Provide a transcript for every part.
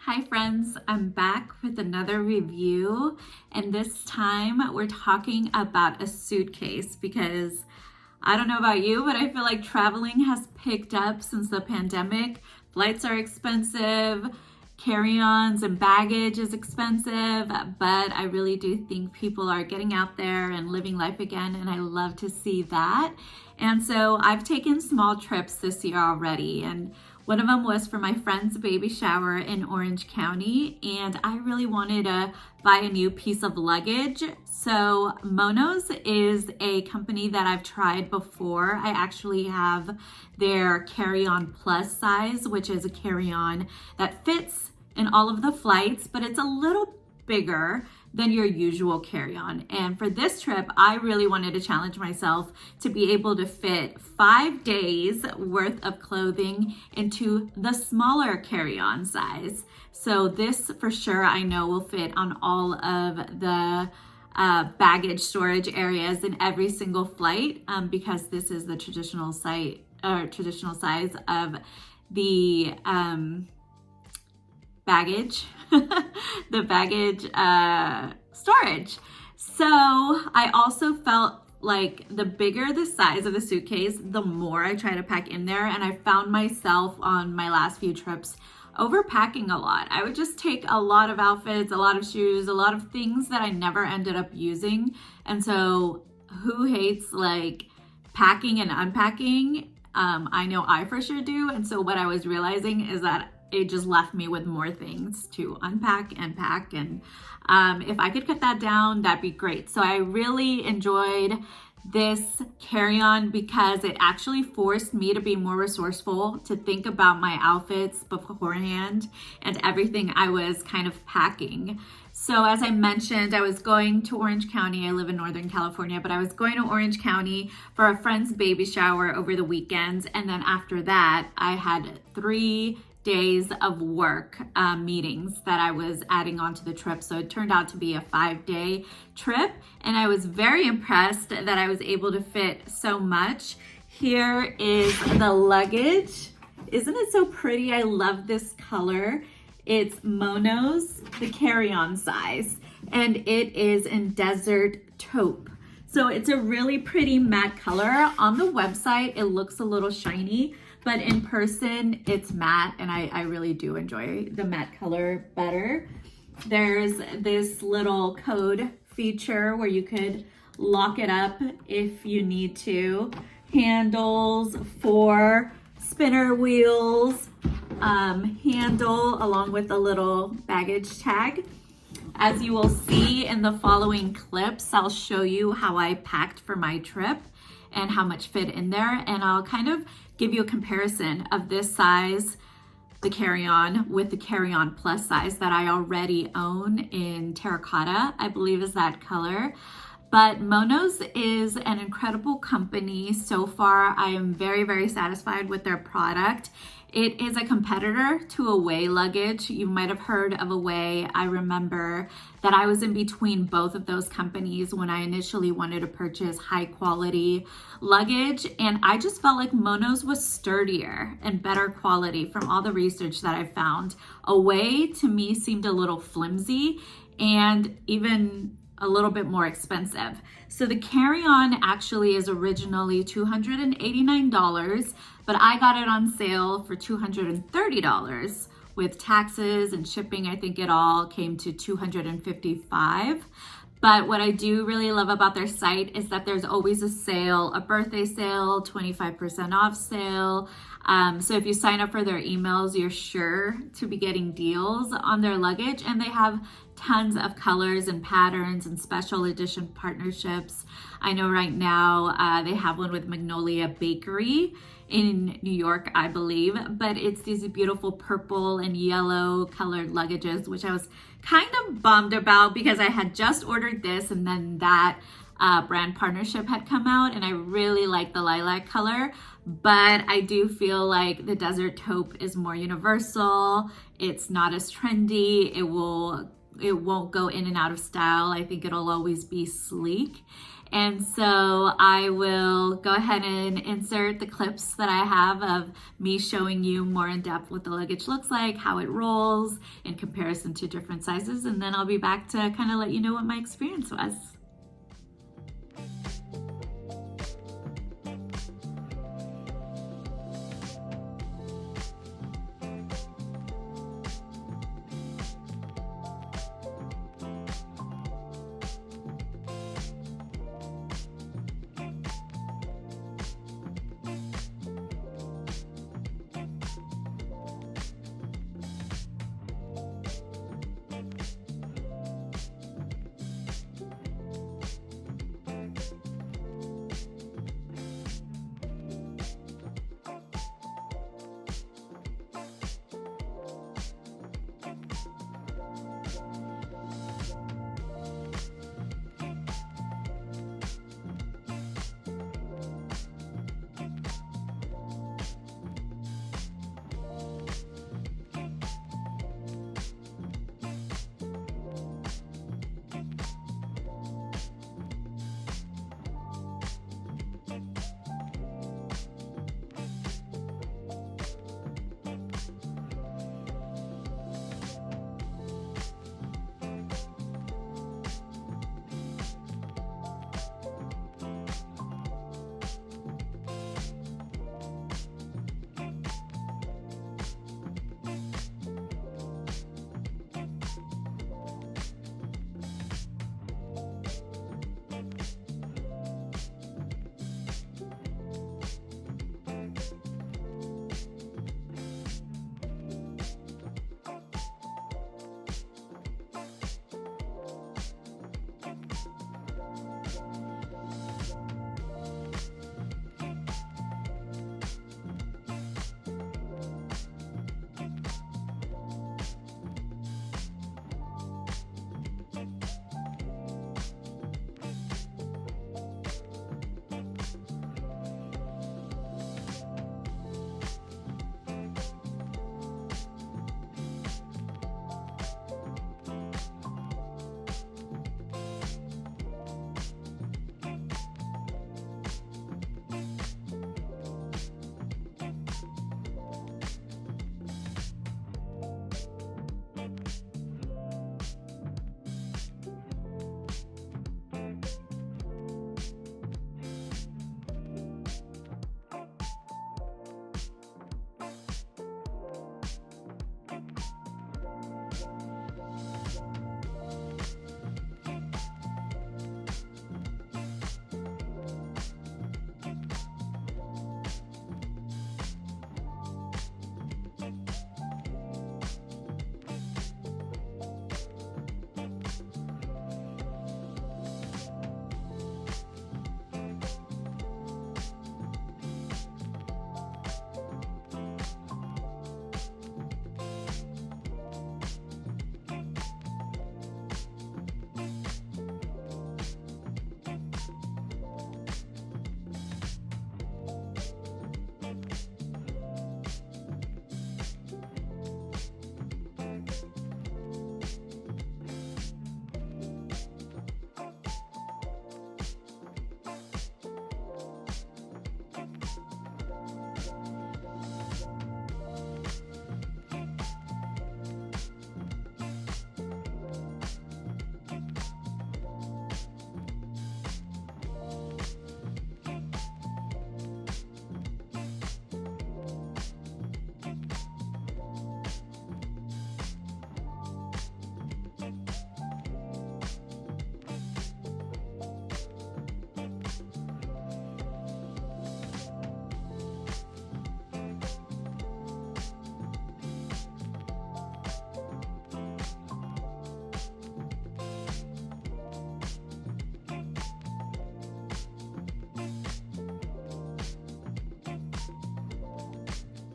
Hi friends, I'm back with another review, and this time we're talking about a suitcase because I don't know about you, but I feel like traveling has picked up since the pandemic. Flights are expensive, carry-ons and baggage is expensive, but I really do think people are getting out there and living life again, and I love to see that. And so I've taken small trips this year already, and one of them was for my friend's baby shower in Orange County, and I really wanted to buy a new piece of luggage. So Monos is a company that I've tried before. I actually have their carry-on plus size, which is a carry-on that fits in all of the flights, but it's a little bigger than your usual carry-on. And for this trip, I really wanted to challenge myself to be able to fit 5 days worth of clothing into the smaller carry-on size. So this for sure I know will fit on all of the baggage storage areas in every single flight because this is the traditional size of the baggage, the baggage storage. So I also felt like the bigger the size of the suitcase, the more I try to pack in there. And I found myself on my last few trips overpacking a lot. I would just take a lot of outfits, a lot of shoes, a lot of things that I never ended up using. And so who hates like packing and unpacking? I know I for sure do. And so what I was realizing is that it just left me with more things to unpack and pack. And if I could cut that down, that'd be great. So I really enjoyed this carry-on because it actually forced me to be more resourceful, to think about my outfits beforehand and everything I was kind of packing. So as I mentioned, I was going to Orange County. I live in Northern California, but I was going to Orange County for a friend's baby shower over the weekends. And then after that, I had 3 days of work meetings that I was adding onto the trip. So it turned out to be a 5-day trip. And I was very impressed that I was able to fit so much. Here is the luggage. Isn't it so pretty? I love this color. It's Monos, the carry-on size, and it is in Desert Taupe. So it's a really pretty matte color. On the website, it looks a little shiny, but in person, it's matte, and I really do enjoy the matte color better. There's this little code feature where you could lock it up if you need to. Handles for spinner wheels, handle along with a little baggage tag. As you will see in the following clips, I'll show you how I packed for my trip and how much fit in there. And I'll kind of give you a comparison of this size, the carry-on, with the carry-on plus size that I already own in terracotta, I believe is that color. But Monos is an incredible company. So far, I am very, very satisfied with their product. It is a competitor to Away luggage. You might have heard of Away. I remember that I was in between both of those companies when I initially wanted to purchase high quality luggage. And I just felt like Monos was sturdier and better quality from all the research that I found. Away to me seemed a little flimsy and even a little bit more expensive. So the carry-on actually is originally $289, but I got it on sale for $230 with taxes and shipping. I think it all came to $255. But what I do really love about their site is that there's always a sale, a birthday sale, 25% off sale. So if you sign up for their emails, you're sure to be getting deals on their luggage. And they have tons of colors and patterns and special edition partnerships. I know right now they have one with Magnolia Bakery in New York, I believe, but it's these beautiful purple and yellow colored luggages, which I was kind of bummed about because I had just ordered this and then that brand partnership had come out, and I really like the lilac color, but I do feel like the Desert Taupe is more universal. It's not as trendy. It won't go in and out of style. I think it'll always be sleek. And so I will go ahead and insert the clips that I have of me showing you more in depth what the luggage looks like, how it rolls in comparison to different sizes, and then I'll be back to kind of let you know what my experience was.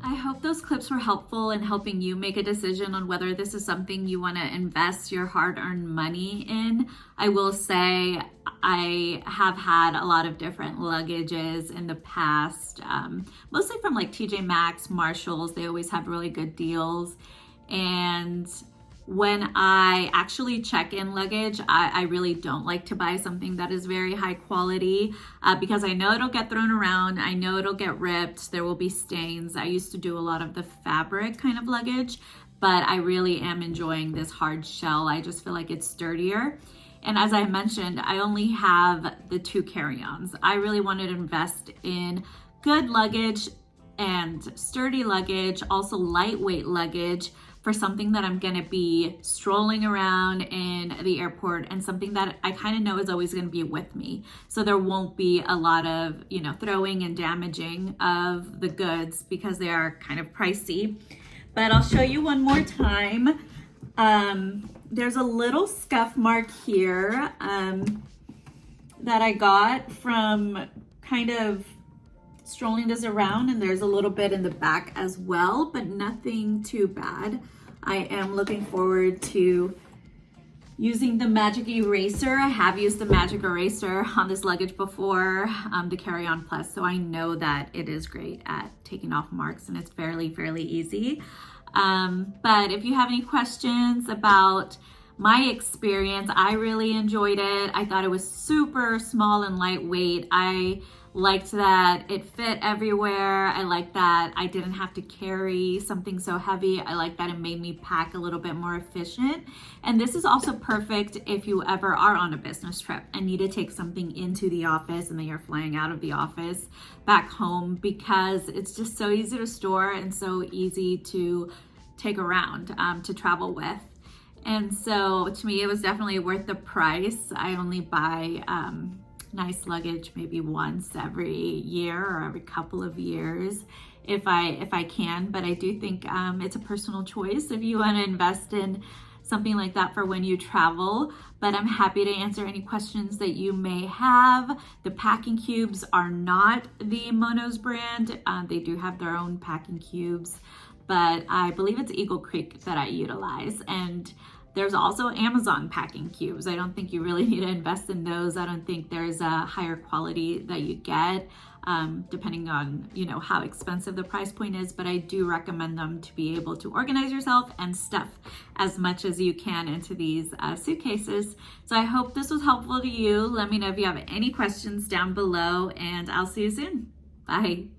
I hope those clips were helpful in helping you make a decision on whether this is something you want to invest your hard-earned money in. I will say I have had a lot of different luggages in the past, mostly from like TJ Maxx, Marshalls. They always have really good deals. And when I actually check in luggage, I really don't like to buy something that is very high quality because I know it'll get thrown around. I know it'll get ripped. There will be stains. I used to do a lot of the fabric kind of luggage, but I really am enjoying this hard shell. I just feel like it's sturdier. And as I mentioned, I only have the 2 carry-ons. I really wanted to invest in good luggage and sturdy luggage, also lightweight luggage for something that I'm gonna be strolling around in the airport and something that I kind of know is always gonna be with me. So there won't be a lot of, throwing and damaging of the goods because they are kind of pricey. But I'll show you one more time. There's a little scuff mark here that I got from kind of strolling this around, and there's a little bit in the back as well, but nothing too bad. I am looking forward to using the magic eraser. I have used the magic eraser on this luggage before, the carry-on plus, so I know that it is great at taking off marks and it's fairly easy. But if you have any questions about my experience, I really enjoyed it. I thought it was super small and lightweight. I liked that it fit everywhere. I liked that I didn't have to carry something so heavy. I liked that it made me pack a little bit more efficient. And this is also perfect if you ever are on a business trip and need to take something into the office and then you're flying out of the office back home, because it's just so easy to store and so easy to take around to travel with. And so to me, it was definitely worth the price. I only buy nice luggage maybe once every year or every couple of years if I can, but I do think it's a personal choice if you want to invest in something like that for when you travel. But I'm happy to answer any questions that you may have. The packing cubes are not the Monos brand. They do have their own packing cubes, but I believe it's Eagle Creek that I utilize. And there's also Amazon packing cubes. I don't think you really need to invest in those. I don't think there's a higher quality that you get, depending on, how expensive the price point is, but I do recommend them to be able to organize yourself and stuff as much as you can into these suitcases. So I hope this was helpful to you. Let me know if you have any questions down below, and I'll see you soon. Bye.